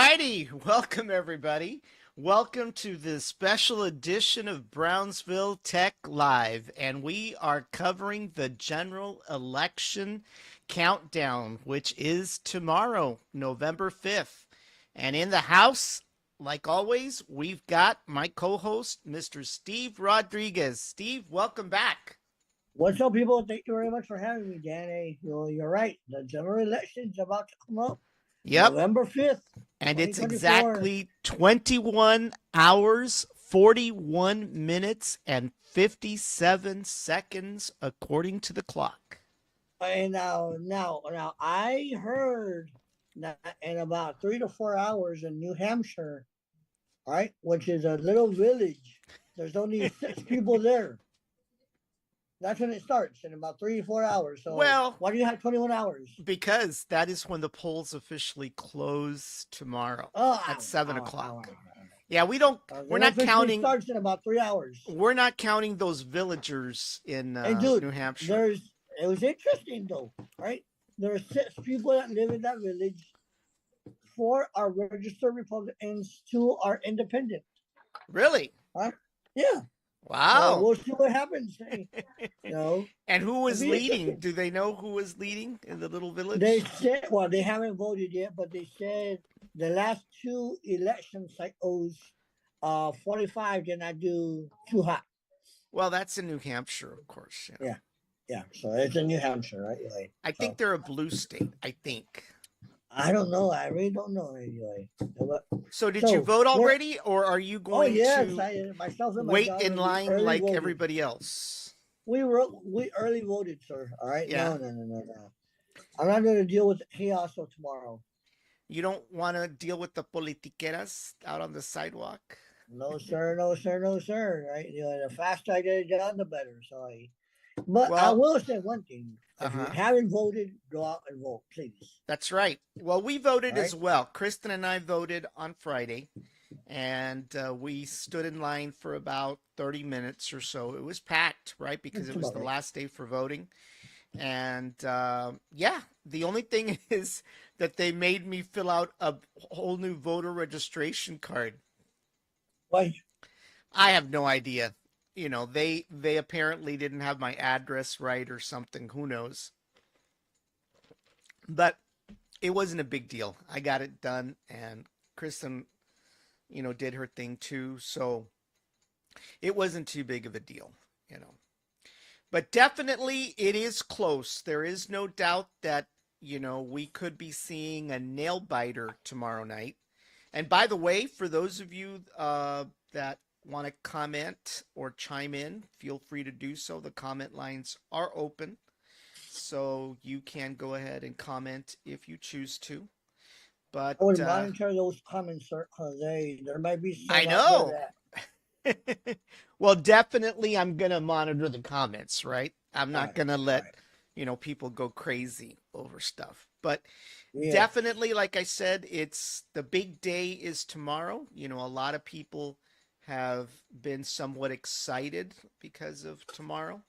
righty. Welcome, everybody. Welcome to this special edition of Brownsville Tech Live. And we are covering the general election countdown, which is tomorrow, November 5th. And in the house, like always, we've got my co host, Mr. Steve Rodriguez. Steve, welcome back. What's up, people? Thank you very much for having me, Danny. You're right. The general election's about to come up Yep. November 5th, And it's 2024. exactly 21 hours, 41 minutes, and 57 seconds according to the clock. And now, I heard that in about 3 to 4 hours in New Hampshire, right, which is a little village, there's only 6 people there. That's when it starts in about 3 to 4 hours. So Well, why do you have 21 hours? because that is when the polls officially close tomorrow Oh, at 7 o'clock. hour. Yeah, we're It not officially counting, starts in about 3 hours. we're not counting those villagers in And dude, New Hampshire. it was interesting though, right? There are 6 people that live in that village. 4 are registered Republicans, 2 are independent. Really? Right? Yeah. So Wow. we'll see what happens. You know, And who was it'll be leading? interesting. Do they know who was leading in the little village? They said, well, they haven't voted yet, but they said the last 2 election cycles, 45 did not do too hot. Well, that's in New Hampshire, of course. Yeah. Yeah. So it's in New Hampshire, right? Like, I think they're a blue state. I think. I don't know. I really don't know anyway. So did you vote we're- already, or are you Oh going yes, to myself and my wait daughter, in we line early like voted. everybody else? We early voted, sir. All right. Yeah. No. I'm not going to deal with the chaos of tomorrow. You don't want to deal with the politiqueras out on the sidewalk? No, sir. Right. The faster I get it done, the better. But I Well, will say one thing: if you uh-huh. haven't voted, go out and vote, please. That's right. Well, we voted All as right. well. Kristen and I voted on Friday, and we stood in line for about 30 minutes or so. It was packed, right? Because That's it was about the right. last day for voting. And yeah, the only thing is that they made me fill out a whole new voter registration card. Why? I have no idea. They apparently didn't have my address right or something. Who knows? But it wasn't a big deal. I got it done, and Kristen, did her thing too. So it wasn't too big of a deal. But definitely it is close. There is no doubt that, we could be seeing a nail biter tomorrow night. And by the way, for those of you that want to comment or chime in, feel free to do so. The comment lines are open. So you can go ahead and comment if you choose to. But I would monitor those comments, sir, because there might be some I out know. there that. Well, definitely I'm going to monitor the comments, right? I'm not Right, going to let, right. people go crazy over stuff. But Yeah. definitely, like I said, it's the big day is tomorrow. A lot of people have been somewhat excited because of tomorrow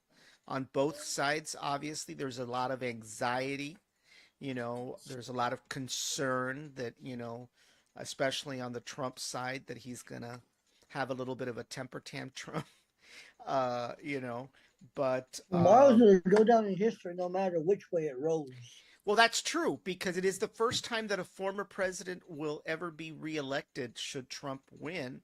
on both sides. Obviously, there's a lot of anxiety. There's a lot of concern that, especially on the Trump side, that he's going to have a little bit of a temper tantrum. uh, you know, but Tomorrow's going to go down in history no matter which way it rolls. well, that's true because it is the first time that a former president will ever be reelected should Trump win.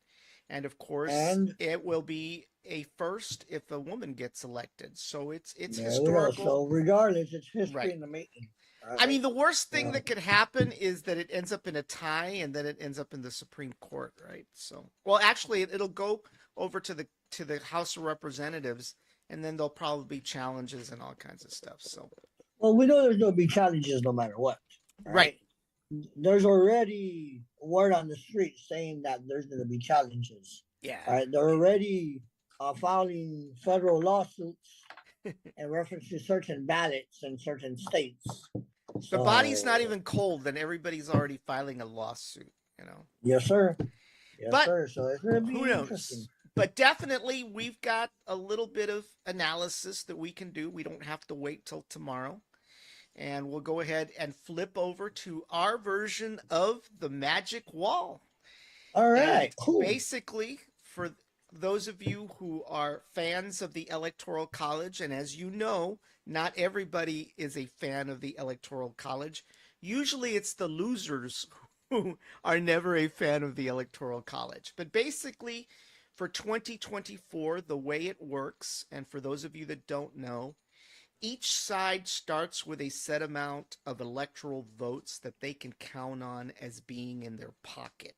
And of course, And it will be a first if a woman gets elected. So it's there we go. historical. So regardless, it's history Right. in the making. I mean, the worst thing Yeah. that could happen is that it ends up in a tie and then it ends up in the Supreme Court, right? So, well, actually, it'll go over to the House of Representatives, and then there'll probably be challenges and all kinds of stuff. So, Well, we know there's going to be challenges no matter what. right. There's already word on the street saying that there's going to be challenges. Yeah. All right. They're already filing federal lawsuits in reference to certain ballots in certain states. The body's not even cold, and everybody's already filing a lawsuit, Yes, sir. Yes, But sir. So it's going to be who knows? interesting. But definitely, we've got a little bit of analysis that we can do. We don't have to wait till tomorrow. And we'll go ahead and flip over to our version of the magic wall. All And right. Cool. basically, for those of you who are fans of the Electoral College, and as you know, not everybody is a fan of the Electoral College. Usually it's the losers who are never a fan of the Electoral College. But basically, for 2024, the way it works, and for those of you that don't know, each side starts with a set amount of electoral votes that they can count on as being in their pocket.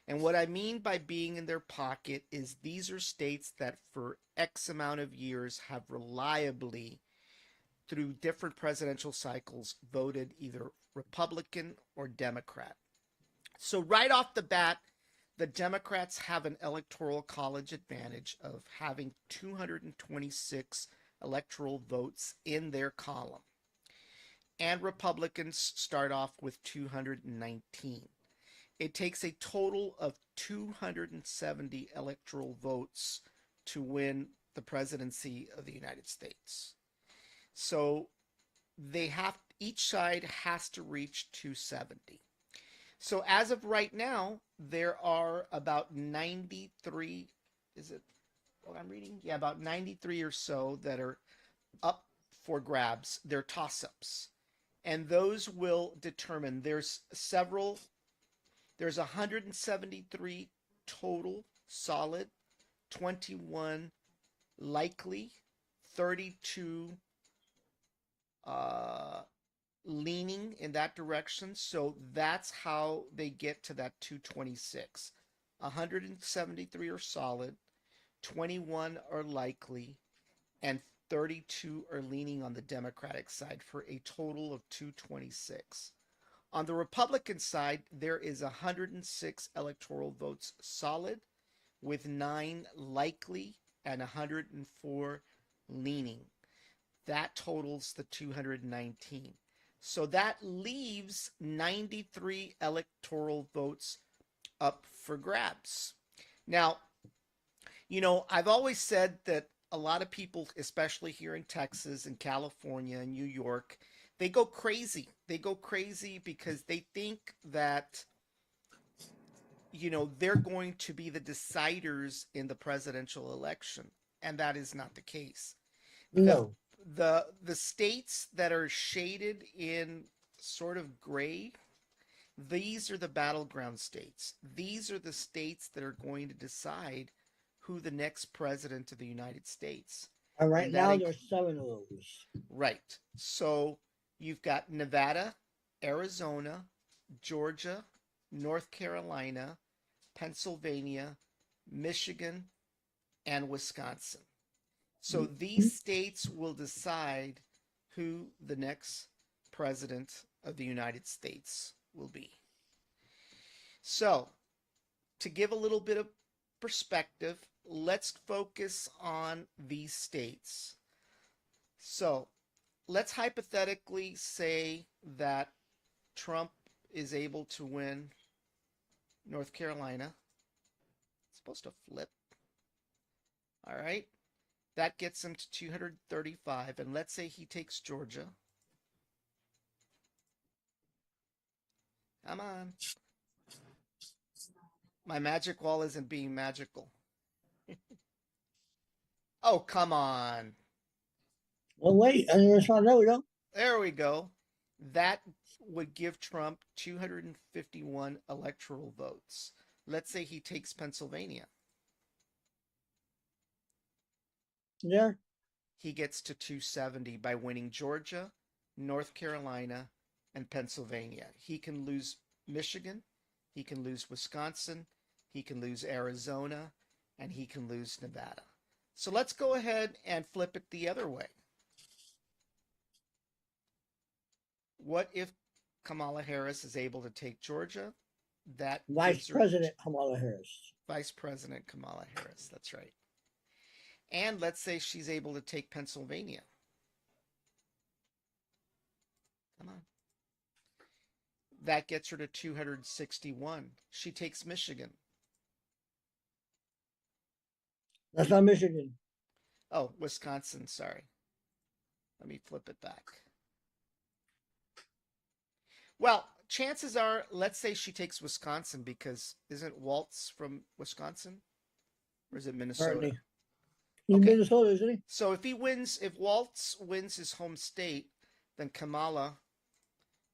And what I mean by being in their pocket is these are states that for X amount of years have reliably, through different presidential cycles, voted either Republican or Democrat. So, right off the bat, the Democrats have an electoral college advantage of having 226 electoral votes in their column. And Republicans start off with 219. It takes a total of 270 electoral votes to win the presidency of the United States. So each side has to reach 270. So as of right now, there are about 93, is it what I'm reading? Yeah, about 93 or so that are up for grabs. They're toss-ups. And those will determine there's 173 total solid, 21 likely, 32 uh, leaning in that direction. So that's how they get to that 226. 173 are solid, 21 are likely, and 32 are leaning on the Democratic side for a total of 226. On the Republican side, there is 106 electoral votes solid, with 9 likely and 104 leaning. That totals the 219. So that leaves 93 electoral votes up for grabs. Now, I've always said that a lot of people, especially here in Texas and California and New York, they go crazy. They go crazy because they think that, they're going to be the deciders in the presidential election. And that is not the case. The No. the states that are shaded in sort of gray, these are the battleground states. These are the states that are going to decide who the next president of the United States. And right And that now inc- there's 7 of those. right. So you've got Nevada, Arizona, Georgia, North Carolina, Pennsylvania, Michigan, and Wisconsin. So these states will decide who the next president of the United States will be. So, to give a little bit of perspective, let's focus on these states. So, let's hypothetically say that Trump is able to win North Carolina. It's supposed to flip. All right. That gets him to 235. And let's say he takes Georgia. Come on. My magic wall isn't being magical. Oh, come on. Well, wait. And there's not. No, we don't. There we go. That would give Trump 251 electoral votes. Let's say he takes Pennsylvania. There. He gets to 270 by winning Georgia, North Carolina, and Pennsylvania. He can lose Michigan, he can lose Wisconsin, he can lose Arizona, and he can lose Nevada. So let's go ahead and flip it the other way. What if Kamala Harris is able to take Georgia? That Vice gives her President Kamala Harris. Vice President Kamala Harris. That's right. And let's say she's able to take Pennsylvania. Come on. That gets her to 261. She takes Michigan. That's not Michigan. Oh, Wisconsin, sorry. Let me flip it back. Well, chances are, let's say she takes Wisconsin because isn't Waltz from Wisconsin or is it Minnesota? Apparently, he's Okay, Minnesota, isn't he? so if Waltz wins his home state, then Kamala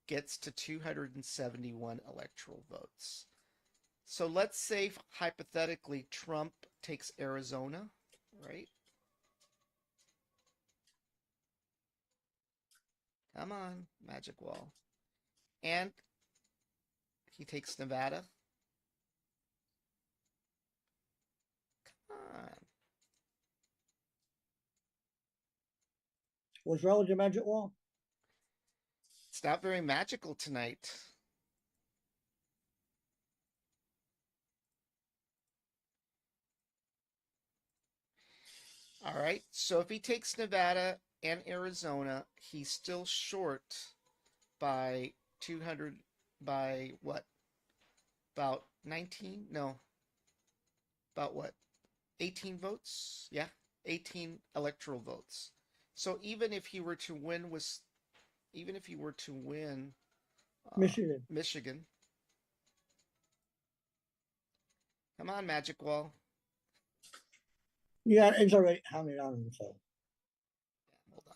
gets to 271 electoral votes. So let's say hypothetically Trump takes Arizona, right? Come on, magic wall. And he takes Nevada. Come on. What's wrong with your magic wall? It's not very magical tonight. All right. So if he takes Nevada and Arizona, he's still short by 200 by what? About 19? No. About what? 18 votes? Yeah. 18 electoral votes. So even if he were to win uh, Michigan. Michigan, come on, Magic Wall. Yeah, it's already how many on himself. Hold on.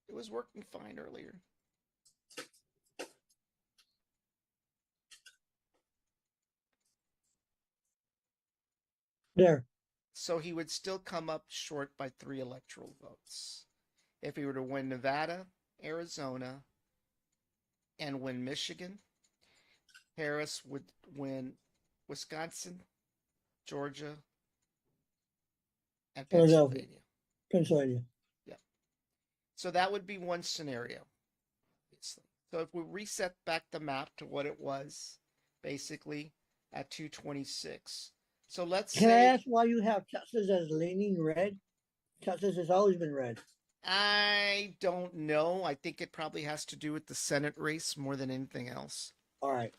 It was working fine earlier. There. So he would still come up short by 3 electoral votes. If he were to win Nevada, Arizona, and win Michigan, Harris would win Wisconsin, Georgia, and Philadelphia. Pennsylvania. Pennsylvania. Yeah. So that would be one scenario, obviously. So if we reset back the map to what it was, basically at 226. So let's Can I say ask why you have Texas as leaning red? Texas has always been red. I don't know. I think it probably has to do with the Senate race more than anything else. All right.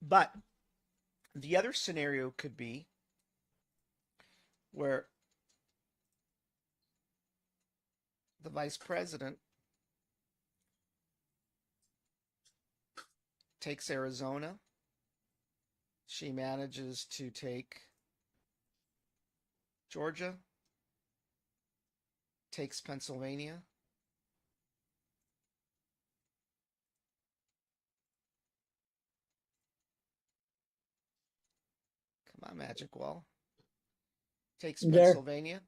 But the other scenario could be where the vice president takes Arizona. She manages to take Georgia, takes Pennsylvania. Come on, Magic Wall. Takes There. Pennsylvania.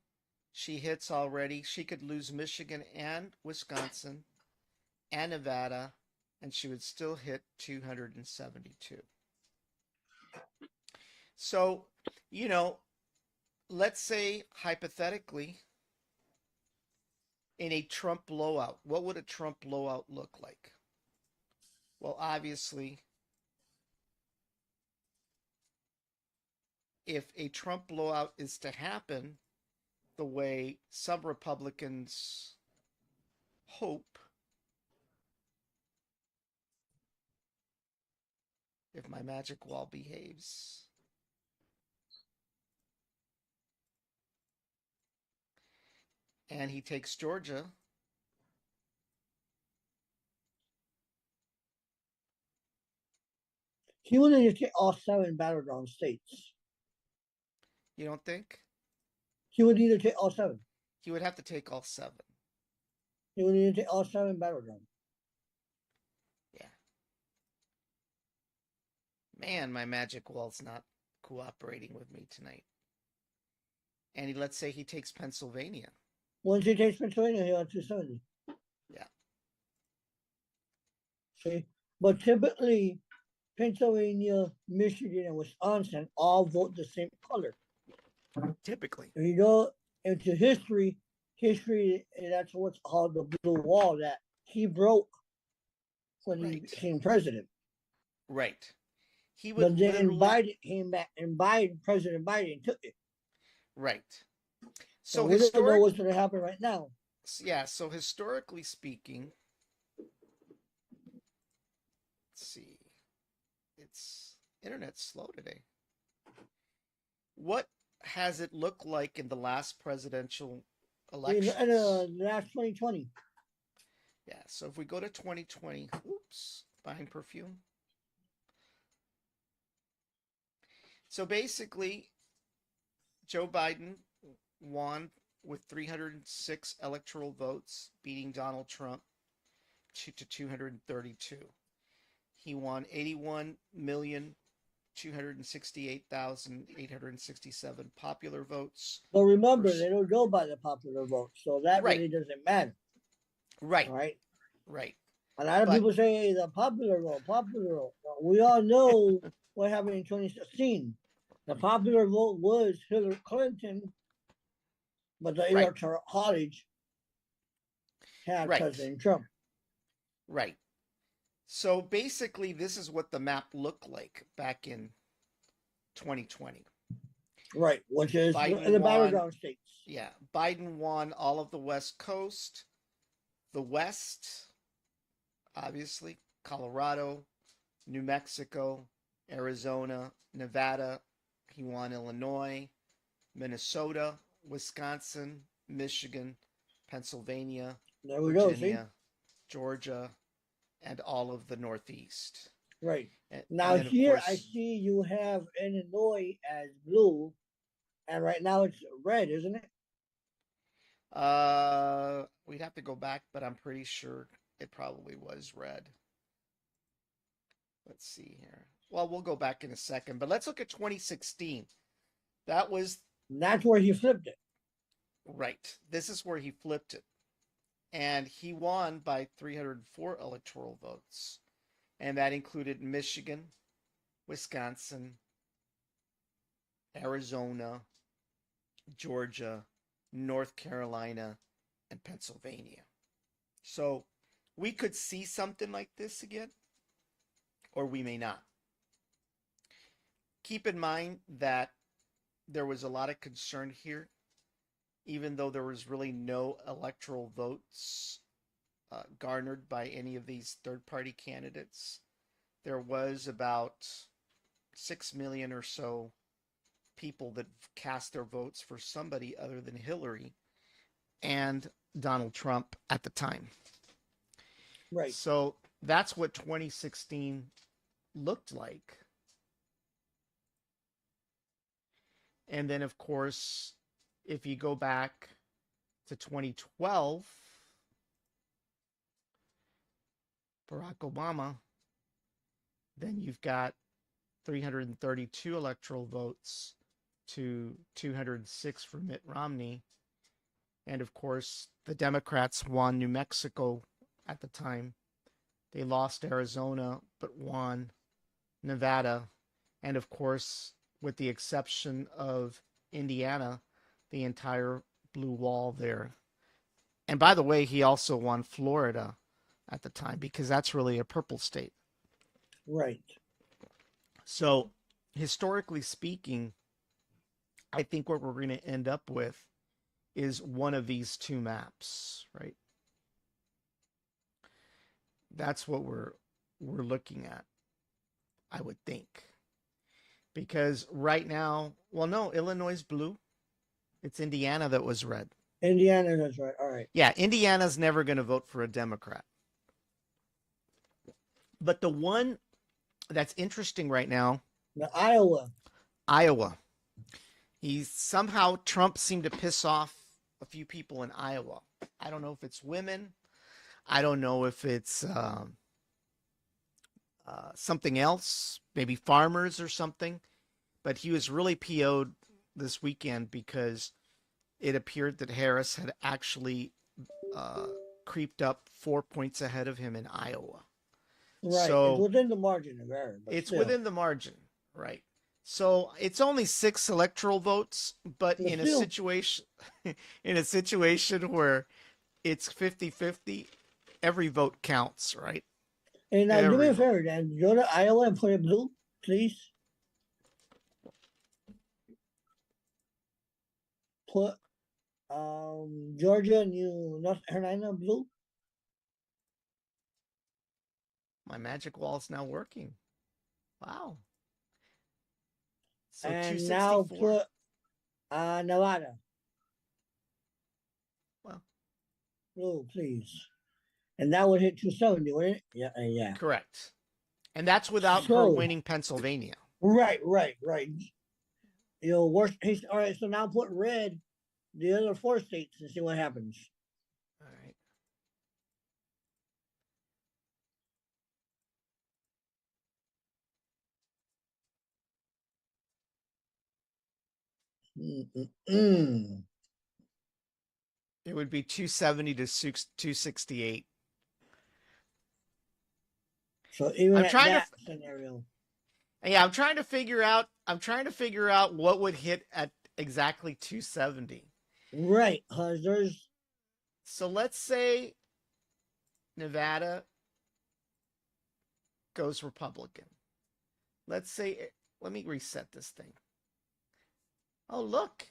She hits already. She could lose Michigan and Wisconsin and Nevada, and she would still hit 272. So, you know, let's say hypothetically, in a Trump blowout, what would a Trump blowout look like? Well, obviously, if a Trump blowout is to happen the way some Republicans hope, if my magic wall behaves, and he takes Georgia, He would need to take all 7 battleground states. you don't think? He would need to take all 7. He would have to take all 7. He would need to take all 7 battleground. Yeah. Man, my magic wall's not cooperating with me tonight. And let's say he takes Pennsylvania. Once he takes Pennsylvania, he'll have 270. Yeah. See? But typically, Pennsylvania, Michigan, and Wisconsin all vote the same color. Typically. If you go into history, that's what's called the blue wall that he broke when he became president. Right. He would But then literally. Biden came back, and President Biden took it. Right. So So we don't know what's going to happen right now. Yeah. So historically speaking, let's see. It's internet's slow today. What has it looked like in the last presidential In elections? the last 2020. Yeah, so if we go to 2020, oops, buying perfume. So basically, Joe Biden won with 306 electoral votes, beating Donald Trump to 232. He won 81,268,867 popular votes. But remember, Versus, they don't go by the popular vote, so that right, really doesn't matter. right, All right. right. A lot of But people say the popular vote, popular vote. Well, we all know what happened in 2016. The popular vote was Hillary Clinton, but the right, electoral college had right, President Trump. right. So basically, this is what the map looked like back in 2020. Right, which is in Biden the won, battleground states. yeah, Biden won all of the West Coast, the West, obviously, Colorado, New Mexico, Arizona, Nevada. He won Illinois, Minnesota, Wisconsin, Michigan, Pennsylvania, There we go. See, Virginia, Georgia, and all of the Northeast. right And now then, of here I course, see you have Illinois as blue, and right now it's red, isn't it? we'd have to go back, but I'm pretty sure it probably was red. Let's see here. Well, we'll go back in a second, but let's look at 2016. That was And that's where he flipped it. right. This is where he flipped it. And he won by 304 electoral votes. And that included Michigan, Wisconsin, Arizona, Georgia, North Carolina, and Pennsylvania. So we could see something like this again, or we may not. Keep in mind that there was a lot of concern here, even though there was really no electoral votes garnered by any of these third party candidates. There was about 6 million or so people that cast their votes for somebody other than Hillary and Donald Trump at the time. Right. So that's what 2016 looked like. And then, of course, if you go back to 2012, Barack Obama, then you've got 332 electoral votes to 206 for Mitt Romney. And of course, the Democrats won New Mexico at the time. They lost Arizona, but won Nevada. And of course, with the exception of Indiana, the entire blue wall there. And by the way, he also won Florida at the time because that's really a purple state. Right. So, historically speaking, I think what we're going to end up with is one of these two maps, right? That's what we're looking at, I would think. Because right now, well, no, Illinois is blue. It's Indiana that was red. Indiana, that's right. All right. Yeah, Indiana's never going to vote for a Democrat. But the one that's interesting right now, The Iowa. Iowa. Trump seemed to piss off a few people in Iowa. I don't know if it's women. I don't know if it's something else, maybe farmers or something. But he was really PO'd this weekend because it appeared that Harris had actually creeped up 4 points ahead of him in Iowa. Right. It's So within the margin of error, but it's still. within the margin, right? So it's only 6 electoral votes, but But in a still. situation in a situation where it's 50-50, every vote counts, right? And now do me Every a vote. favor, Dan. Go to Iowa and put it blue, please. Put Georgia, North Carolina blue. My magic wall is now working. Wow. So And now 264. Nevada. Well, Blue, please. And that would hit 270, wouldn't it? Yeah, yeah. correct. And that's without her So, winning Pennsylvania. right. Worst case. All right, so now put red the other four states and see what happens. All right. Mm-mm-mm. It would be 270 to 268. So even I'm at trying to that scenario, Yeah, I'm trying to figure out what would hit at exactly 270. right? Because there's So let's say Nevada goes Republican. Let's say let me reset this thing. Oh, look.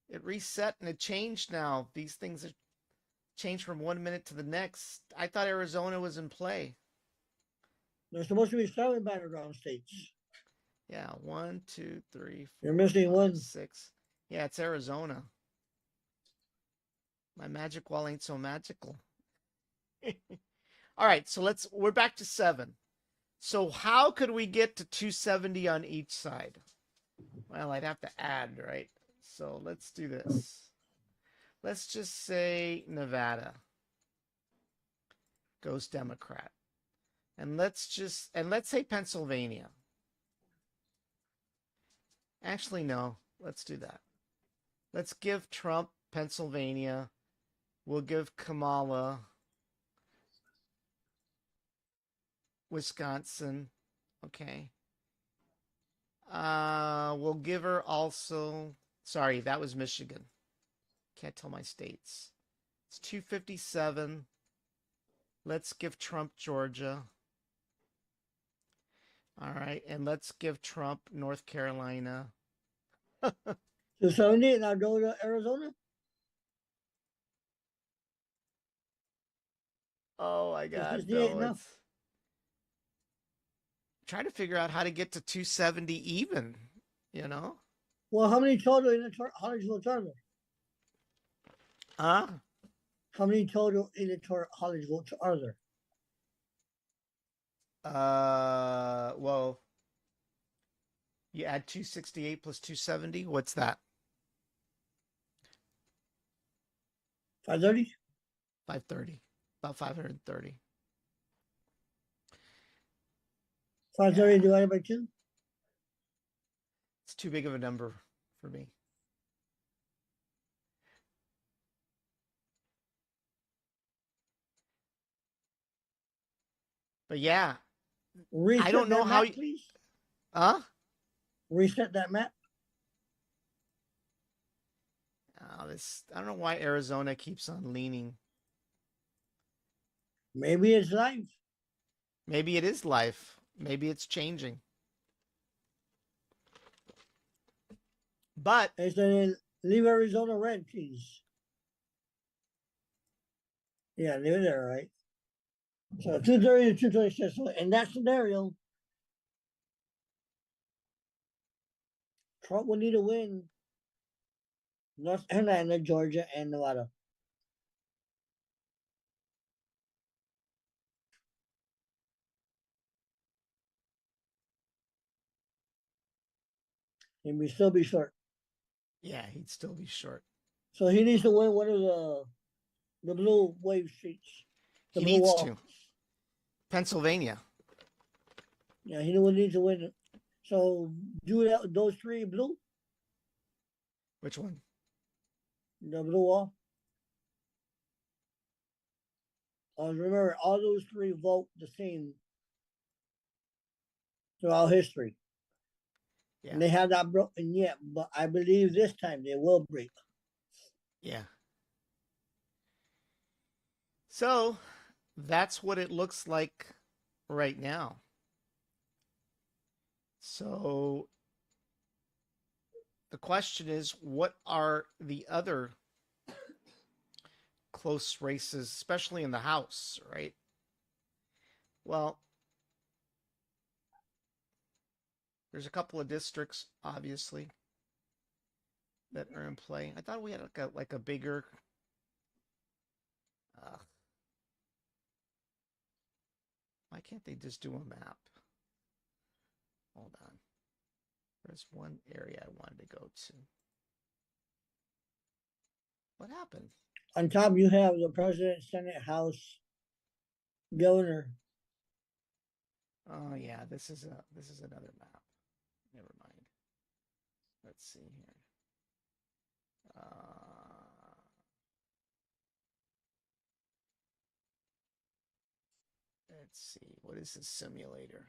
It reset and it changed now. These things have changed from 1 minute to the next. I thought Arizona was in play. there's supposed to be seven battleground states. Yeah, one, two, three, You're four, missing five, one. 6. Yeah, it's Arizona. My magic wall ain't so magical. All right, so we're back to 7. So how could we get to 270 on each side? Well, I'd have to add, right? So let's do this. Let's just say Nevada goes Democrat. And let's say Pennsylvania. Actually, no. Let's do that. Let's give Trump Pennsylvania. We'll give Kamala Wisconsin. Okay. We'll give her also. Sorry, that was Michigan. Can't tell my states. It's 257. Let's give Trump Georgia. All right, and let's give Trump North Carolina. 270, now go to Arizona. Oh my Is God, 68 no! enough? It's trying to figure out how to get to 270 even. You know? Well, how many total electoral are there? Huh? How many total electoral votes are there? Well, you add 268 plus 270. What's that? 530? 530. About 530. 530 Yeah, divided by 2? it's too big of a number for me. But yeah, I Reset don't know that how. map, please. Huh? Reset that map. I don't know why Arizona keeps on leaning. Maybe it's live. Maybe it is life. Maybe it's changing. But It's a leave Arizona red, please. Yeah, leave it there, right? So 230 to 226. So in that scenario, Trump will need to win North Carolina, Georgia, and Nevada. And we still be short. yeah, he'd still be short. So he needs to win one of the blue wave streets, the He blue needs wall. to. Pennsylvania. Yeah, he will need to win it. So do that, those three blue, Which one? the blue wall. Remember, all those three vote the same throughout history. Yeah. And they have not broken yet, but I believe this time they will break. Yeah. So that's what it looks like right now. So the question is, what are the other close races, especially in the House, right? Well, there's a couple of districts, obviously. that are in play. I thought we had like a bigger. Uh, why can't they just do a map? Hold on. There's one area I wanted to go to. What happened? On top, you have the president, Senate, House, governor. Oh yeah, this is another map. Never mind. Let's see here. Let's see. What is this simulator?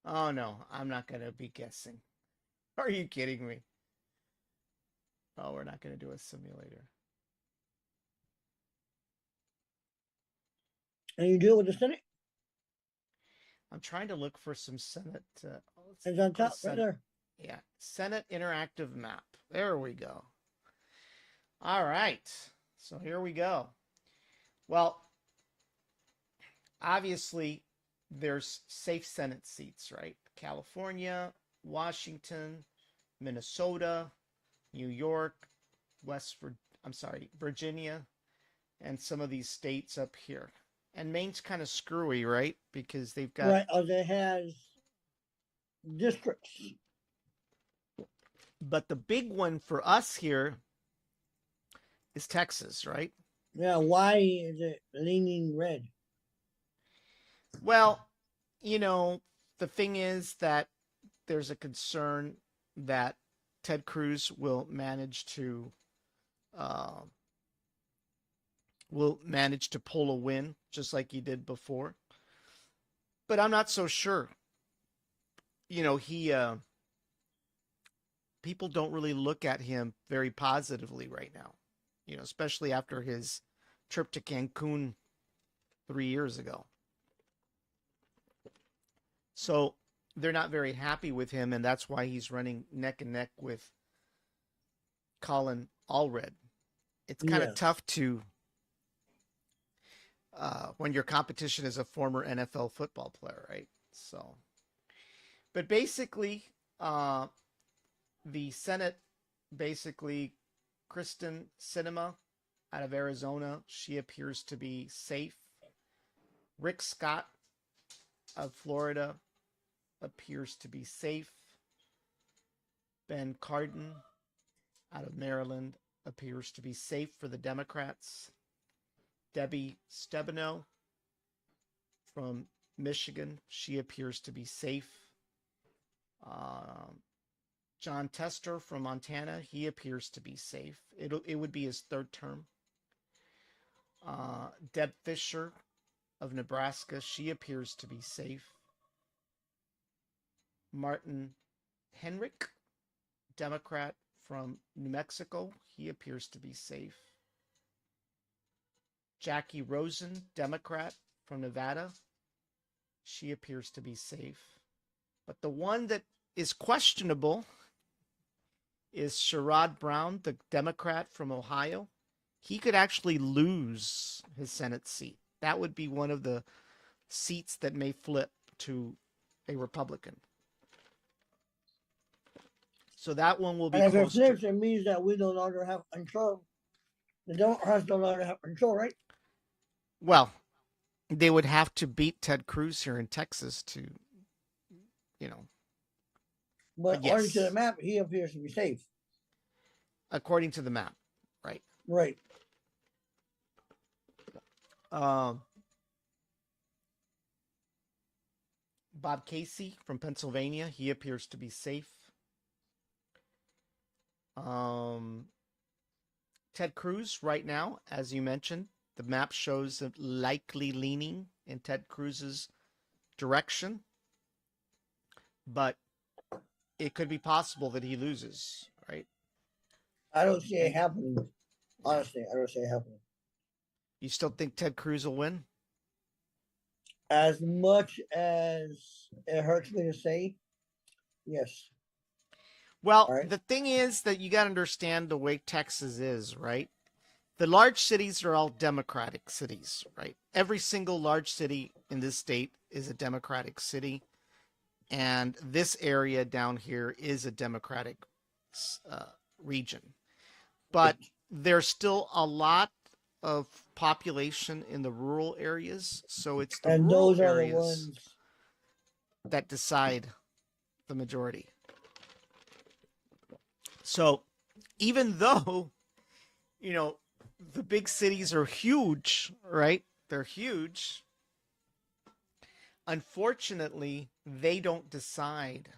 Oh no, I'm not gonna be guessing. Are you kidding me? Oh, we're not gonna do a simulator. And you do it with the Senate. I'm trying to look for some Senate. Let's It's on go to top, right Senate. there. Yeah, Senate interactive map. There we go. All right. So here we go. Well, obviously, there's safe Senate seats, right? California, Washington, Minnesota, New York, I'm sorry, Virginia, and some of these states up here. And Maine's kind of screwy, right? Because they've got, Right, it has districts. but the big one for us here is Texas, right? Yeah, why is it leaning red? Well, you know, the thing is that there's a concern that Ted Cruz uh, will manage to pull a win just like he did before. But I'm not so sure. You know, he people don't really look at him very positively right now. You know, especially after his trip to Cancun 3 years ago. So they're not very happy with him, and that's why he's running neck and neck with Colin Allred. It's kind of Yes. tough to when your competition is a former NFL football player, right? So, but basically, uh, the Senate, basically, Kristen Sinema out of Arizona, she appears to be safe. Rick Scott of Florida appears to be safe. Ben Cardin out of Maryland appears to be safe for the Democrats. Debbie Stabenow from Michigan, she appears to be safe. John Tester from Montana, he appears to be safe. It would be his third term. Deb Fisher of Nebraska, she appears to be safe. Martin Henrik, Democrat from New Mexico, he appears to be safe. Jackie Rosen, Democrat from Nevada, she appears to be safe. But the one that is questionable is Sherrod Brown, the Democrat from Ohio. He could actually lose his Senate seat. That would be one of the seats that may flip to a Republican. So that one will be And if it close flips, to. it means that we no longer have control. The Democrats no longer have control, right? Well, they would have to beat Ted Cruz here in Texas to, you know. But But according to the yes, map, he appears to be safe. according to the map, right? Right. Um, Bob Casey from Pennsylvania, he appears to be safe. Ted Cruz, right now, as you mentioned, the map shows a likely leaning in Ted Cruz's direction, but it could be possible that he loses, right? I don't see it And happening. yeah, Honestly, I don't see it happening. you still think Ted Cruz will win? As much as it hurts me to say, yes. Well, All right. the thing is that you got to understand the way Texas is, right? The large cities are all Democratic cities, right? Every single large city in this state is a Democratic city. And this area down here is a Democratic uh, region. But Right. there's still a lot of population in the rural areas. So it's the And rural those are the areas ones. that decide the majority. So even though, you know, the big cities are huge, right? They're huge. Unfortunately, they don't decide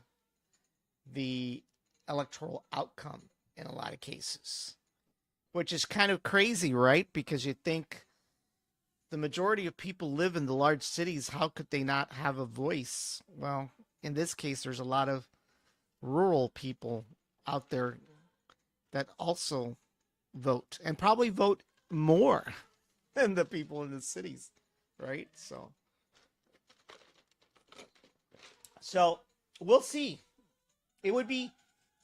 the electoral outcome in a lot of cases, which is kind of crazy, right? Because you think the majority of people live in the large cities. How could they not have a voice? Well, in this case, there's a lot of rural people out there that also vote and probably vote more than the people in the cities, right? So we'll see. It would be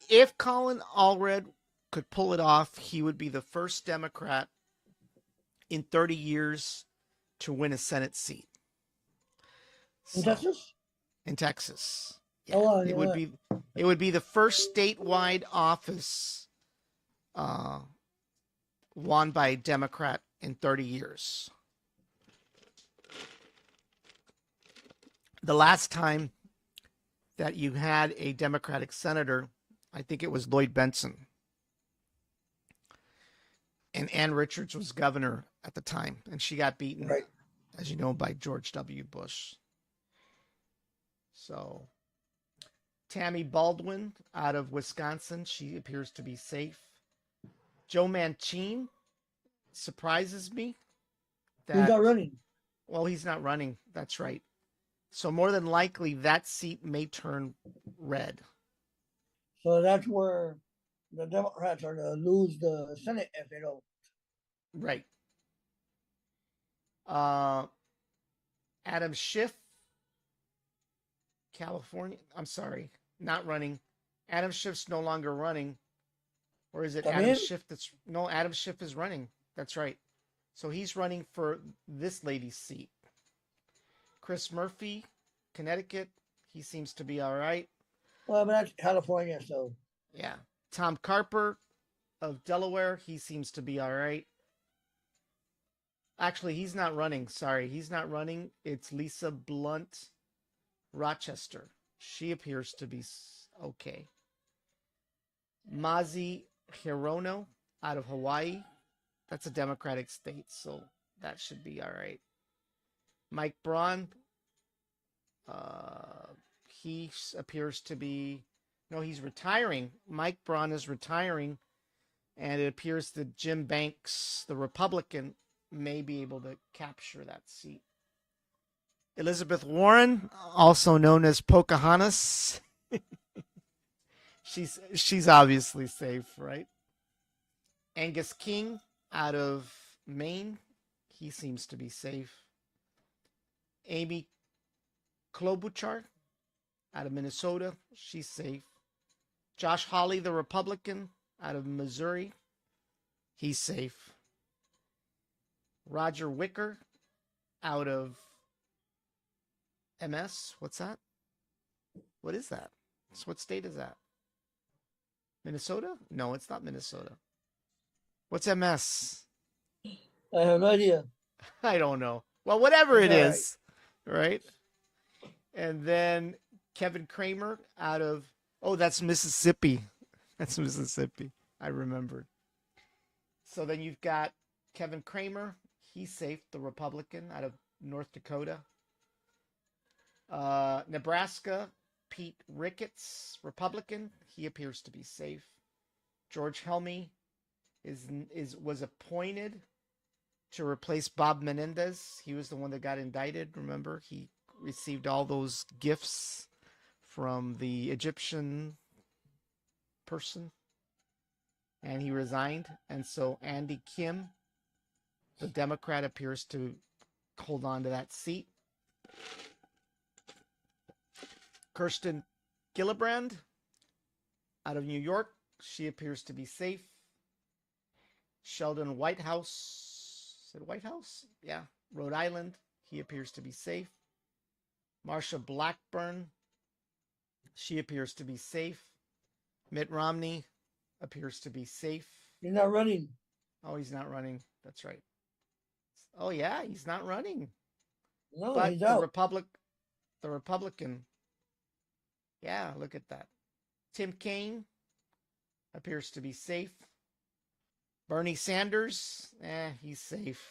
if Colin Allred could pull it off, he would be the first Democrat in 30 years to win a Senate seat. In So Texas? in Texas, yeah, Oh, it you would know be the first statewide office uh, won by a Democrat in 30 years. The last time that you had a Democratic senator, I think it was Lloyd Benson, and Ann Richards was governor at the time, and she got beaten, right. as you know, by George W. Bush. So Tammy Baldwin out of Wisconsin, she appears to be safe. Joe Manchin surprises me He's that, not running. well, he's not running. That's right. So more than likely that seat may turn red. So that's where the Democrats are to lose the Senate if they don't. Right. Uh, Adam Schiff, California. I'm sorry, not running. Adam Schiff's no longer running. Or is it Come Adam in? Schiff that's no, Adam Schiff is running. That's right. So he's running for this lady's seat. Chris Murphy, Connecticut. He seems to be all right. Well, but that's California, so. Yeah. Tom Carper of Delaware. He seems to be all right. Actually, he's not running. Sorry, he's not running. It's Lisa Blunt Rochester. She appears to be okay. Mazi Hirono out of Hawaii. That's a Democratic state, so that should be all right. Mike Braun, he appears to be, no, he's retiring. Mike Braun is retiring, and it appears that Jim Banks, the Republican, may be able to capture that seat. Elizabeth Warren, also known as Pocahontas, she's obviously safe, right? Angus King out of Maine, he seems to be safe. Amy Klobuchar out of Minnesota, she's safe. Josh Hawley, the Republican out of Missouri, he's safe. Roger Wicker out of MS, what's that? What is that? So what state is that? Minnesota? No, it's not Minnesota. What's MS? I have no idea. I don't know. Well, whatever It's it all right. is, right? And then Kevin Kramer out of, oh, that's Mississippi. That's Mississippi. I remembered. So then you've got Kevin Kramer. He's safe, the Republican out of North Dakota. Nebraska, Pete Ricketts, Republican. He appears to be safe. George Helmy was appointed to replace Bob Menendez. He was the one that got indicted. Remember, he received all those gifts from the Egyptian person, and he resigned. And so Andy Kim, the Democrat, appears to hold on to that seat. Kirsten Gillibrand out of New York, she appears to be safe. Sheldon Whitehouse, is it Whitehouse? Yeah, Rhode Island, he appears to be safe. Marsha Blackburn She appears to be safe. Mitt Romney appears to be safe. He's not running. Oh, he's not running. That's right. Oh yeah, he's not running. No, But he's out. the Republican, yeah, look at that. Tim Kaine appears to be safe. Bernie Sanders, he's safe.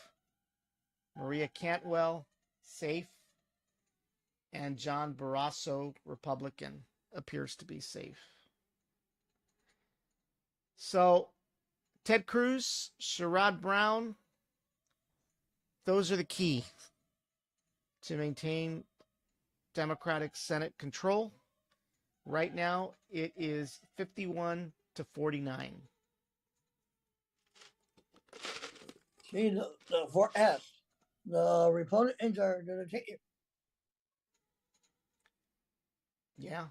Maria Cantwell, safe. And John Barrasso, Republican, appears to be safe. So, Ted Cruz, Sherrod Brown, those are the key to maintain Democratic Senate control. Right now, it is 51 to 49. See, the forecast. The Republicans are going to take it Yeah.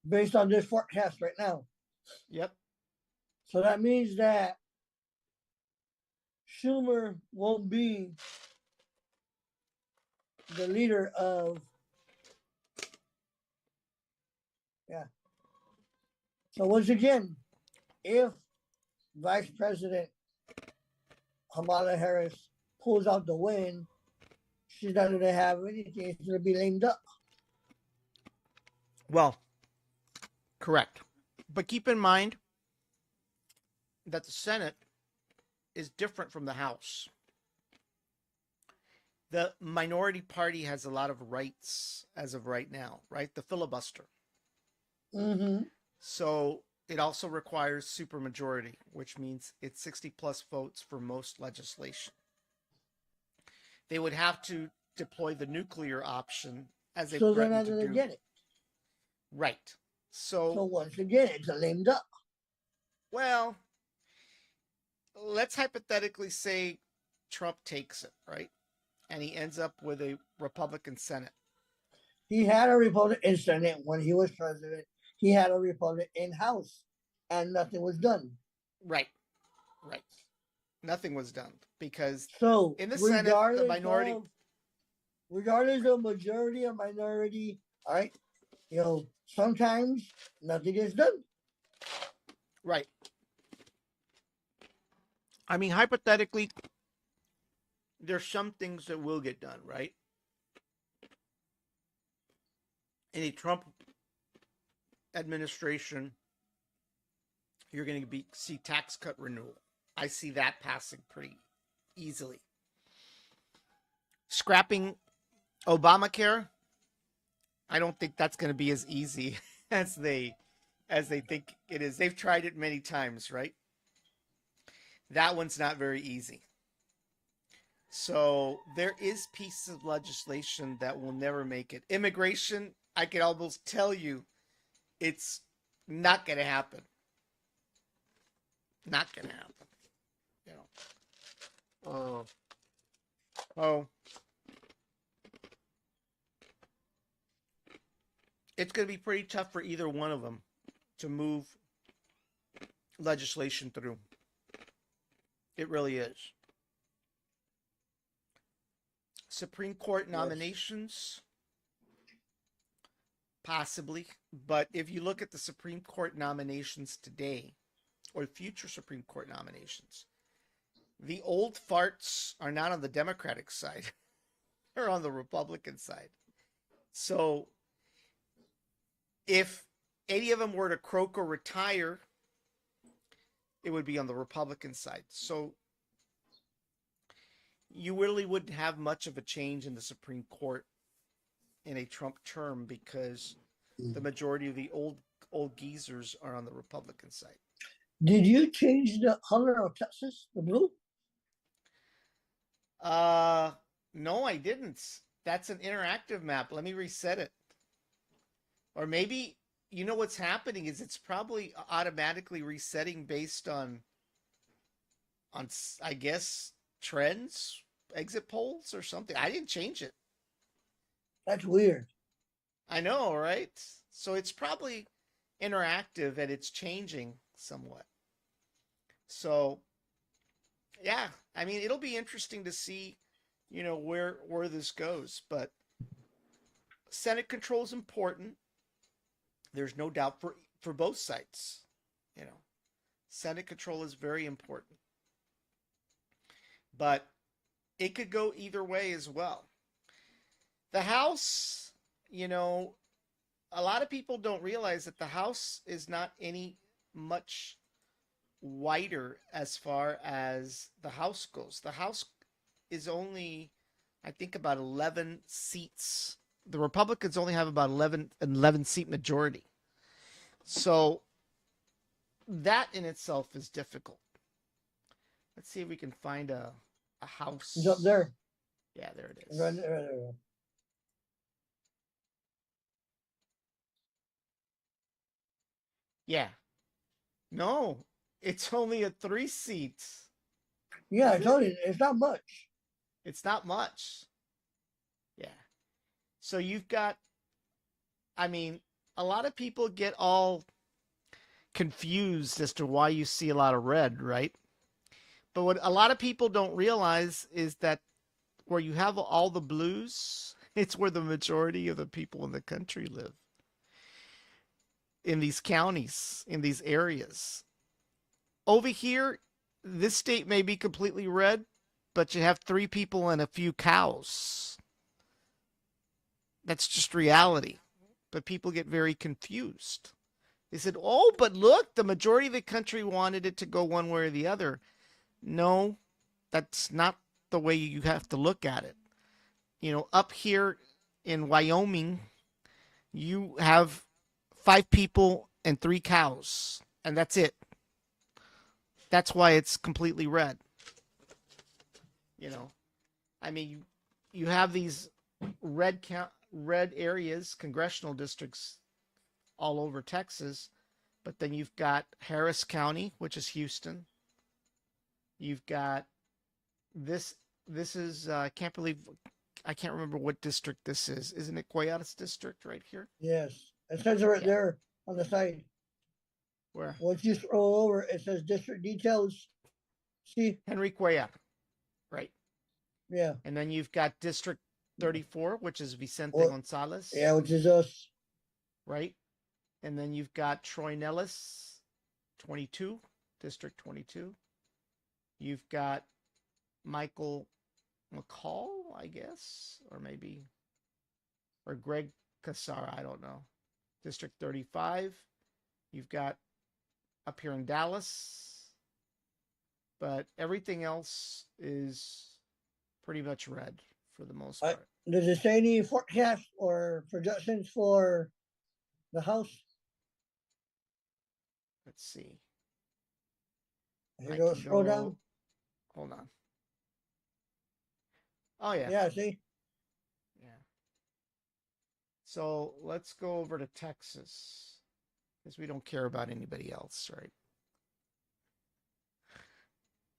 based on this forecast right now. Yep. So that means that Schumer won't be the leader of. Yeah. So once again, if Vice President Kamala Harris pulls out the win, she's not going to have anything. It's going to be lamed up. Well, correct. But keep in mind that the Senate is different from the House. The minority party has a lot of rights as of right now, right? The filibuster. Mm-hmm. So it also requires supermajority, which means it's 60 plus votes for most legislation. They would have to deploy the nuclear option as they So they're not threatened to going to do. get it. Right. So So, once again, it's a lamed up. well, let's hypothetically say Trump takes it, right? And he ends up with a Republican Senate. He had a Republican Senate when he was president. He had a Republican House, and nothing was done. Right. Right. Nothing was done because So in the Senate, the regardless minority. of regardless of majority or minority, all right, sometimes nothing is done. Right. I mean, hypothetically, there's some things that will get done, right? In a Trump administration, you're going to see tax cut renewal. I see that passing pretty easily. Scrapping Obamacare, I don't think that's going to be as easy as they think it is. They've tried it many times, right? That one's not very easy. So there is pieces of legislation that will never make it. Immigration, I can almost tell you, it's not going to happen. Not going to happen. It's going to be pretty tough for either one of them to move legislation through. It really is. Supreme Court nominations, possibly. But if you look at the Supreme Court nominations today, or future Supreme Court nominations, the old farts are not on the Democratic side. They're on the Republican side. So if any of them were to croak or retire, it would be on the Republican side. So you really wouldn't have much of a change in the Supreme Court in a Trump term because the majority of the old geezers are on the Republican side. Did you change the color of Texas, the blue? No, I didn't. That's an interactive map. Let me reset it. Or maybe, you know what's happening is it's probably automatically resetting based on I guess, trends, exit polls or something. I didn't change it. That's weird. I know, right? So it's probably interactive and it's changing somewhat. So, yeah, I mean, it'll be interesting to see, where this goes. But Senate control is important. There's no doubt for both sides. You know, Senate control is very important, but it could go either way as well. The House, you know, a lot of people don't realize that the House is not any much wider as far as the House goes. The House is only, I think, about 11 seats. The Republicans only have about 11 seat majority. So that in itself is difficult. Let's see if we can find a It's up House. there. Yeah, there it Right is. there, right there. Yeah. No, it's only a 3 seat. Yeah, I Is told it? you, it's not much. It's not much. Yeah. So you've got, I mean, a lot of people get all confused as to why you see a lot of red, right? But what a lot of people don't realize is that where you have all the blues, it's where the majority of the people in the country live, in these counties, in these areas. Over here, this state may be completely red, but you have 3 people and a few cows. That's just reality. But people get very confused. They said, oh, but look, the majority of the country wanted it to go one way or the other. No, that's not the way you have to look at it. You know, up here in Wyoming, you have 5 people and 3 cows, and that's it. That's why it's completely red. You know, I mean, you have these red areas, congressional districts all over Texas, but then you've got Harris County, which is Houston. You've got this. This is I can't believe I can't remember what district this is. Isn't it Coyotes district right here? Yes. It says it right Yeah. there on the side. Where? Once you scroll over, it says district details. See? Henry Cuellar, right? Yeah. And then you've got District 34, which is Vicente Well, Gonzalez, yeah, which is us. right? And then you've got Troy Nellis, 22, District 22. You've got Michael McCall, I guess, or maybe, or Greg Casara, I don't know. District 35. You've got up here in Dallas, but everything else is pretty much red for the most part. Does it say any forecast or projections for the house? Let's see. If you I go can scroll go. down. Hold on. Oh yeah, Yeah, see? yeah. So let's go over to Texas because we don't care about anybody else, right?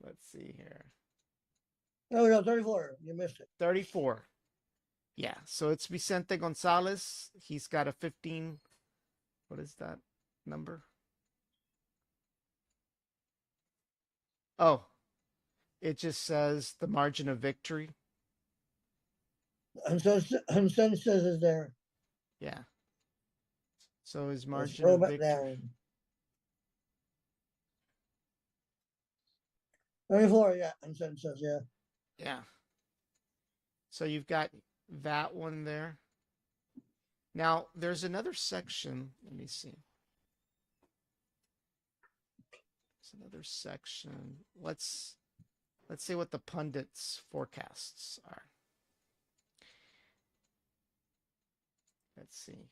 Let's see here. Oh no, 34. You missed it. 34. Yeah, so it's Vicente Gonzalez. He's got a 15. What is that number? Oh, it just says the margin of victory. And census is there. Yeah. So his Let's margin scroll of back victory. down. 34, yeah, and census, yeah. Yeah. So you've got that one there. Now, there's another section. Let me see. There's another section. Let's see what the pundits' forecasts are. Let's see.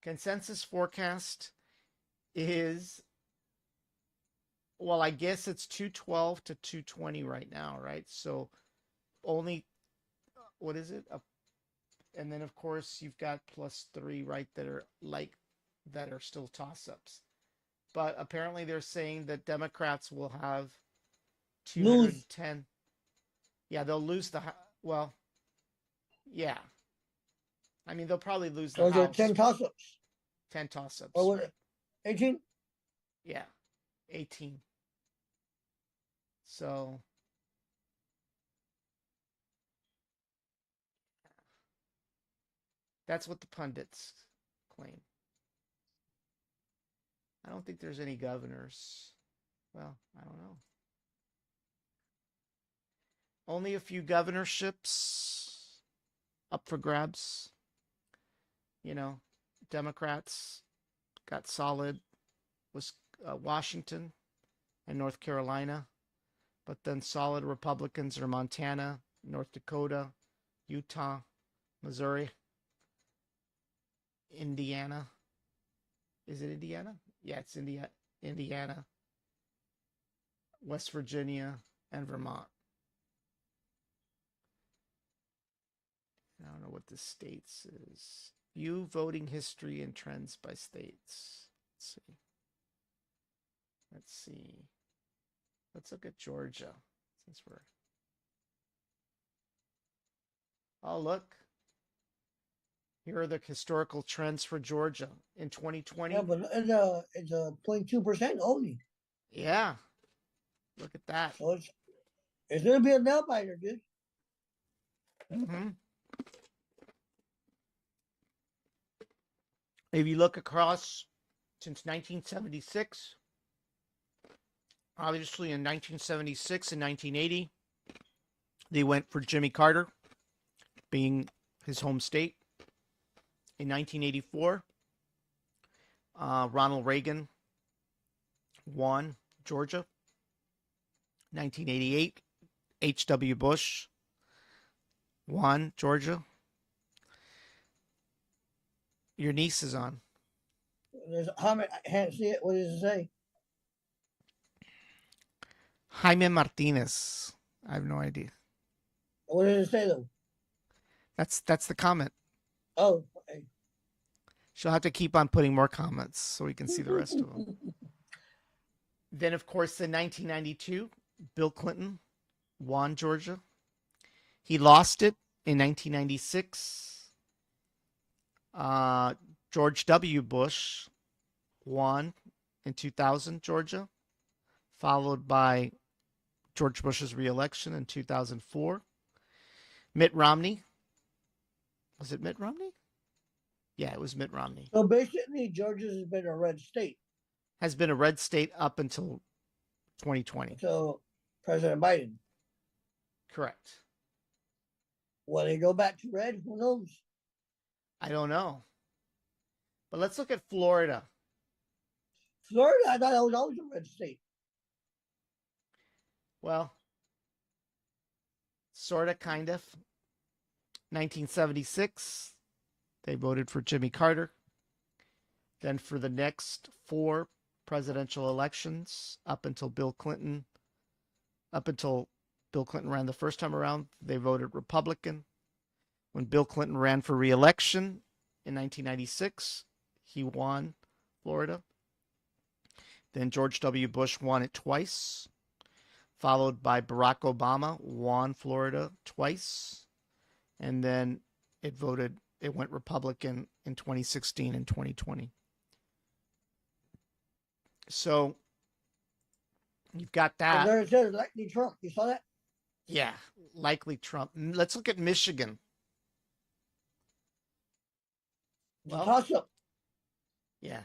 Consensus forecast is, well, I guess it's 212 to 220 right now, right? So only, what is it? And then of course you've got +3, right, that are still toss-ups. But apparently they're saying that Democrats will have Lose. 210. Yeah, they'll lose well, yeah. I mean, they'll probably lose the Those are House. 10 toss ups. 10 toss-ups, Or what? right? 18? Yeah, 18. So That's what the pundits claim. I don't think there's any governors. Well, I don't know. Only a few governorships up for grabs. You know, Democrats got solid was Washington and North Carolina, but then solid Republicans are Montana, North Dakota, Utah, Missouri, Indiana. Is it Indiana? Yeah, it's Indiana, West Virginia, and Vermont. I don't know what the states is. View voting history and trends by states. Let's see. Let's see. Let's look at Georgia since we're. Oh, look. Here are the historical trends for Georgia in 2020. Yeah, but it's a 0.2% only. Yeah. Look at that. So it's gonna be a nail biter, dude. Mm-hmm. If you look across since 1976, obviously in 1976 and 1980, they went for Jimmy Carter, being his home state. In 1984, Ronald Reagan won Georgia. 1988, H.W. Bush won Georgia. Your niece is on. How many? I can't see it. What does it say? Jaime Martinez. I have no idea. What does it say though? That's the comment. Oh, okay. She'll have to keep on putting more comments so we can see the rest of them. Then, of course, in 1992, Bill Clinton won Georgia. He lost it in 1996. George W. Bush won in 2000, Georgia, followed by George Bush's reelection in 2004. Mitt Romney. Was it Mitt Romney? Yeah, it was Mitt Romney. So basically, Georgia's has been a red state. Has been a red state up until 2020. So President Biden. Correct. Will they go back to red? Who knows? I don't know. But let's look at Florida. Florida, I thought that was always a red state. Well, sort of, kind of. 1976, they voted for Jimmy Carter. Then for the next 4 presidential elections, up until Bill Clinton ran the first time around, they voted Republican. When Bill Clinton ran for re-election in 1996, he won Florida. Then George W. Bush won it twice, followed by Barack Obama won Florida twice. And then it went Republican in 2016 and 2020. So you've got that. And there it says likely Trump. You saw that? Yeah, likely Trump. Let's look at Michigan. Well, toss-up. Yeah.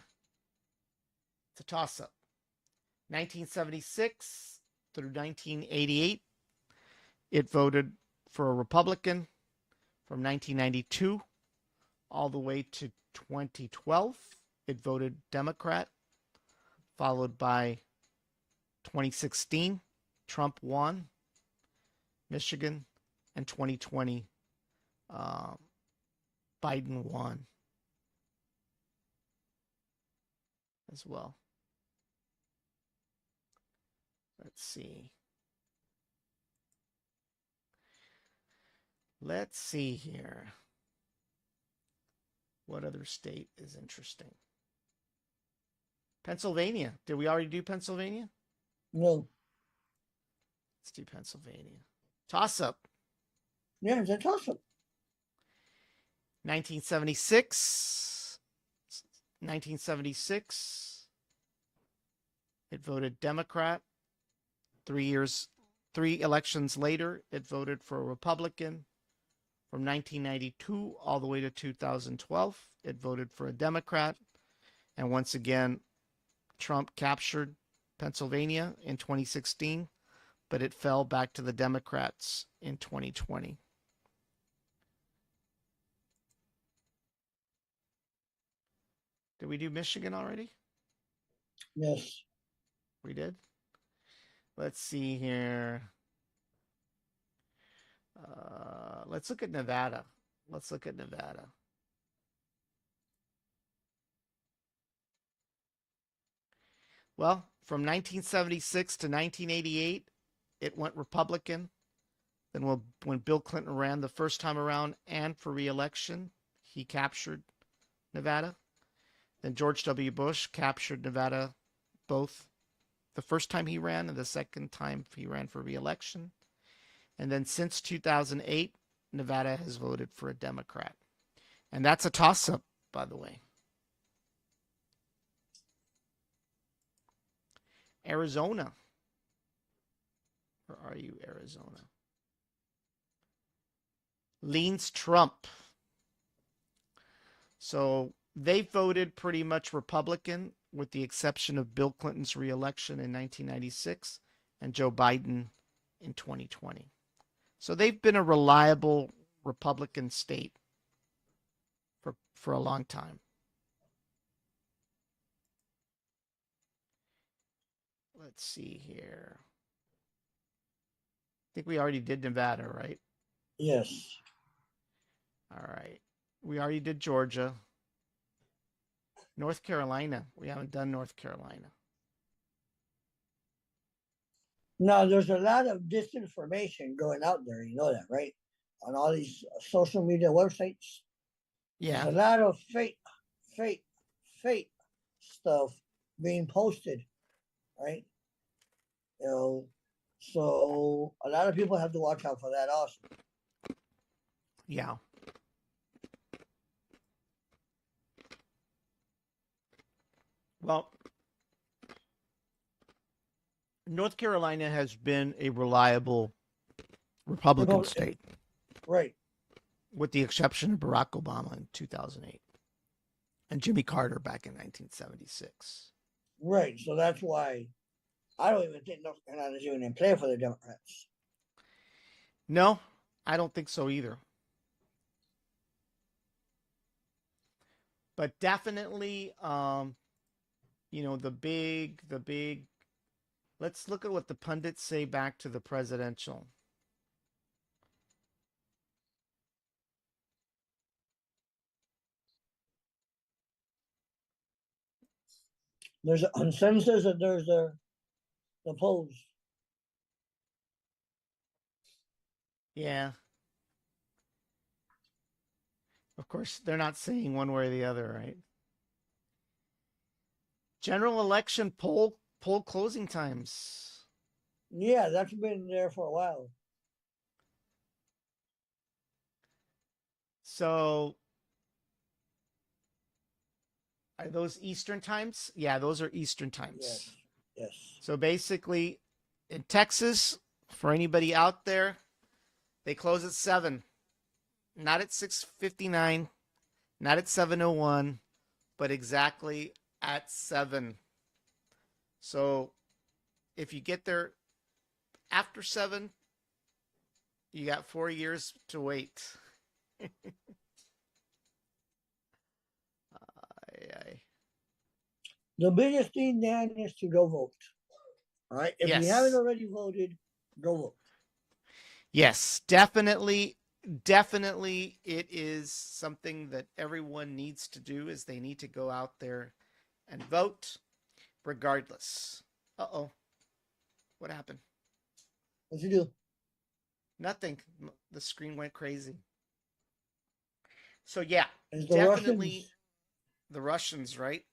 It's a toss-up. 1976 through 1988, it voted for a Republican. From 1992 all the way to 2012, it voted Democrat. Followed by 2016, Trump won Michigan, and 2020, Biden won as well. Let's see. Let's see here. What other state is interesting? Pennsylvania. Did we already do Pennsylvania? No. Let's do Pennsylvania. Toss up. Yeah, it's a toss-up. 1976. 1976. It voted Democrat. 3 elections later, it voted for a Republican. From 1992 all the way to 2012, it voted for a Democrat. And once again, Trump captured Pennsylvania in 2016, but it fell back to the Democrats in 2020. Did we do Michigan already? Yes. We did. Let's see here. Let's look at Nevada. Let's look at Nevada. Well, from 1976 to 1988, it went Republican. Then when Bill Clinton ran the first time around and for re-election, he captured Nevada. Then George W. Bush captured Nevada both the first time he ran and the second time he ran for re-election. And then since 2008, Nevada has voted for a Democrat. And that's a toss-up, by the way. Arizona. Where are you, Arizona? Leans Trump. So they voted pretty much Republican, with the exception of Bill Clinton's re-election in 1996 and Joe Biden in 2020. So they've been a reliable Republican state for a long time. Let's see here. I think we already did Nevada, right? Yes. All right. We already did Georgia. North Carolina. We haven't done North Carolina. Now, there's a lot of disinformation going out there. You know that, right? On all these social media websites. Yeah. There's a lot of fake stuff being posted, right? You know, so a lot of people have to watch out for that also. Yeah. Well, North Carolina has been a reliable Republican state. Right. With the exception of Barack Obama in 2008 and Jimmy Carter back in 1976. Right. So that's why I don't even think North Carolina is even in play for the Democrats. No, I don't think so either. But definitely, the big, let's look at what the pundits say back to the presidential. There's a consensus and there's the polls. Yeah. Of course, they're not saying one way or the other, right? General election poll closing times. Yeah, that's been there for a while. So are those Eastern times? Yeah, those are Eastern times. Yes. Yes. So basically, in Texas, for anybody out there, they close at 7. Not at 6:59, not at 7:01, but exactly at 7. So if you get there after 7, you got 4 years to wait. The biggest thing, Dan, is to go vote. All right. If you haven't already voted, go vote. Yes, definitely it is something that everyone needs to do, is they need to go out there and vote regardless. Uh-oh. What happened? What'd you do? Nothing. The screen went crazy. So yeah, definitely the Russians, right?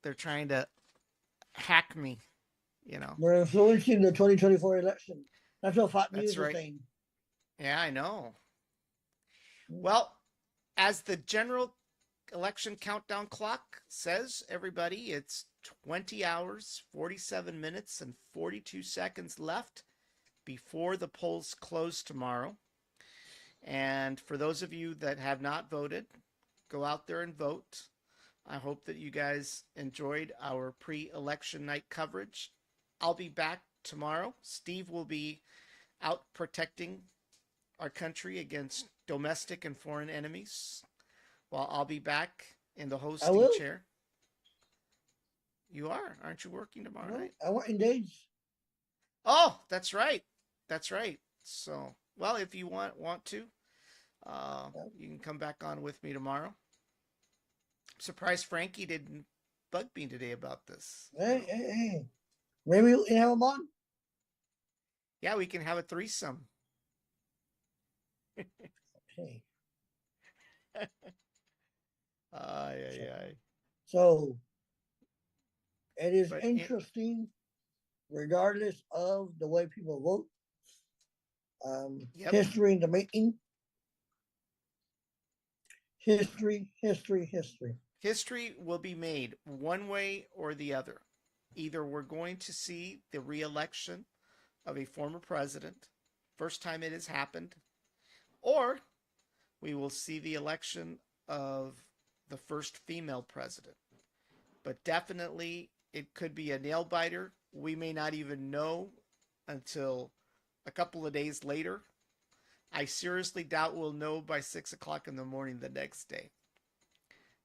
They're trying to hack me, They're influencing the 2024 election. That's what Fox News is saying. Yeah, I know. Well, as the general election countdown clock says, everybody, it's 20 hours, 47 minutes, and 42 seconds left before the polls close tomorrow. And for those of you that have not voted, go out there and vote. I hope that you guys enjoyed our pre-election night coverage. I'll be back tomorrow. Steve will be out protecting our country against domestic and foreign enemies, while I'll be back in the I hosting will. chair. You are, aren't you working tomorrow No, night? I work in days. Oh, that's right. That's right. So, well, if you want to, Yeah. you can come back on with me tomorrow. I'm surprised Frankie didn't bug me today about this. Hey. Maybe we can have them on. Yeah, we can have a threesome. Okay. Ay, So, ay, ay. so it is But interesting, regardless of the way people vote. yep, History in the making. History. history will be made one way or the other. Either we're going to see the reelection of a former president, first time it has happened, or we will see the election of the first female president. But definitely, it could be a nail biter. We may not even know until a couple of days later. I seriously doubt we'll know by 6 o'clock in the morning the next day.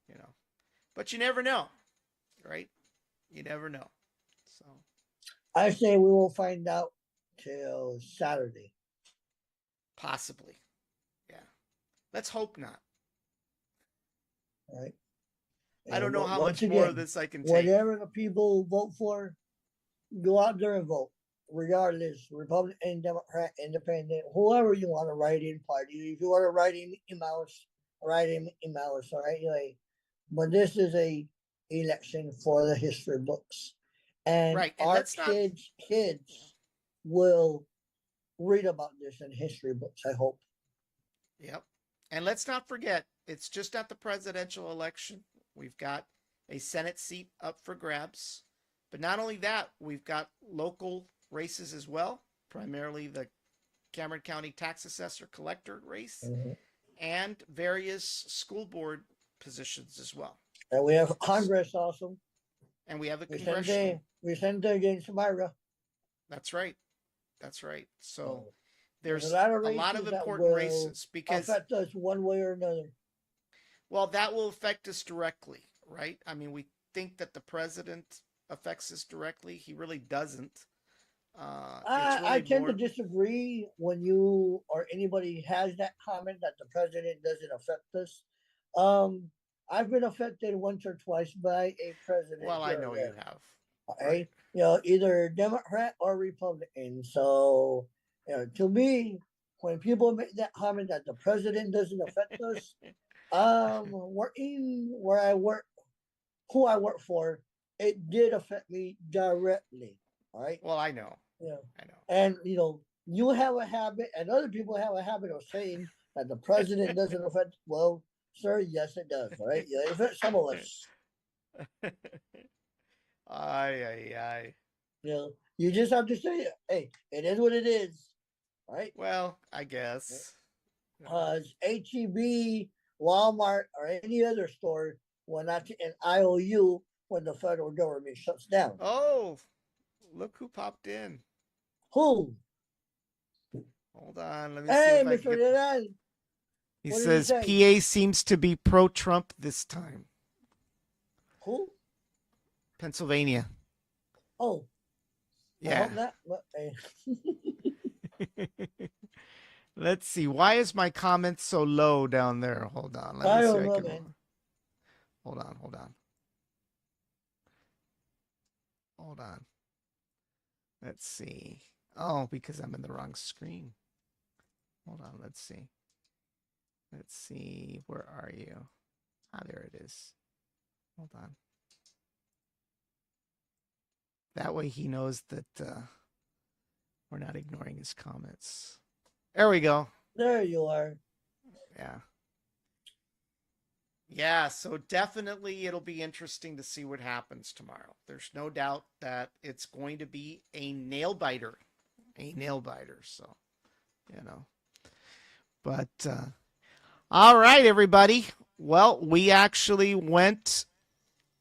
You know, but you never know, right? You never know. So I say we will find out till Saturday. possibly, yeah. Let's hope not. Right. I don't And know how once much more of again, this I can take. whatever the people vote for, go out there and vote. Regardless, Republican, Democrat, Independent, whoever you want to write in party. If you want to write in emails, write in emails. All right, like, but this is a election for the history books, and Right, and our let's not. kids will read about this in history books. I hope. Yep, and let's not forget, it's just not the presidential election. We've got a Senate seat up for grabs, but not only that, we've got local races as well, primarily the Cameron County tax assessor collector race Mhm. and various school board positions as well. And we have Congress also. And we have a Vicente, congressional. Vicente against Myra. That's right. That's right. So So there's a there's lot of a lot of races that important will races because, affect us one way or another. well, that will affect us directly, right? I mean, we think that the president affects us directly. He really doesn't. It's I really tend to more. disagree when you or anybody has that comment that the president doesn't affect us. Um, I've been affected once or twice by a president Well, I here or know you there. have. Right. Okay, either Democrat or Republican. So, to me, when people make that comment that the president doesn't affect us, working where I work, who I work for, it did affect me directly. All right. Well, I know. Yeah. I know. And you have a habit, and other people have a habit of saying that the president doesn't affect. Well, sir, yes, it does. Right? Yeah, it affects some of us. Ay, ay, ay. You just have to say it. Hey, it is what it is. Right? Well, I guess. HEB, Walmart, or any other store will not take an IOU when the federal government shuts down. Oh, look who popped in. Who? Hold on. Let me see Hey, if I can Mr. get. Dedan, He what did he says say? PA seems to be pro Trump this time. Who? Pennsylvania. Oh, I Yeah. hope not. But, hey. Let's see. Why is my comment so low down there? Hold on. Let me I see don't if I know, can. man. Hold on. Hold on. Hold on. Let's see. Oh, because I'm in the wrong screen. Hold on. Let's see. Let's see. Where are you? Ah, there it is. Hold on. That way he knows that we're not ignoring his comments. There we go. There you are. Yeah. Yeah, so definitely it'll be interesting to see what happens tomorrow. There's no doubt that it's going to be a nail biter. A nail biter. So, you know. But all right, everybody. Well, we actually went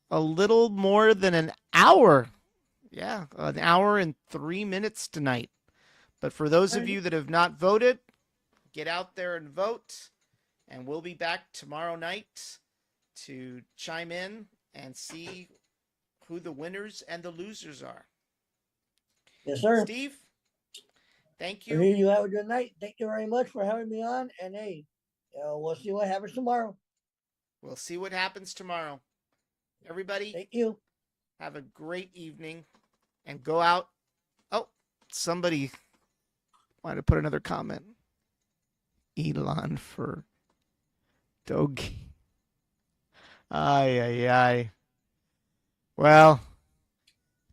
a little more than an hour. Yeah, an hour and 3 minutes tonight. But for those of you that have not voted, get out there and vote. And we'll be back tomorrow night to chime in and see who the winners and the losers are. Yes, sir. Steve, thank You you. have a good night. Thank you very much for having me on. And hey, we'll see what happens tomorrow. We'll see what happens tomorrow. Everybody, Thank you. have a great evening and go out. Oh, somebody wanted to put another comment. Elon for Doge. Ay, ay, ay. Well,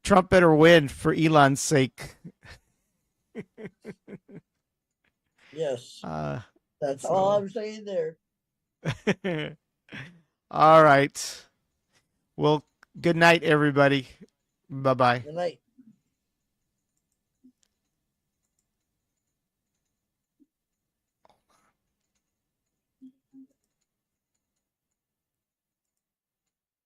Trump better win for Elon's sake. Yes. That's all I'm saying there. All right. Well, good night, everybody. Bye-bye. Good night.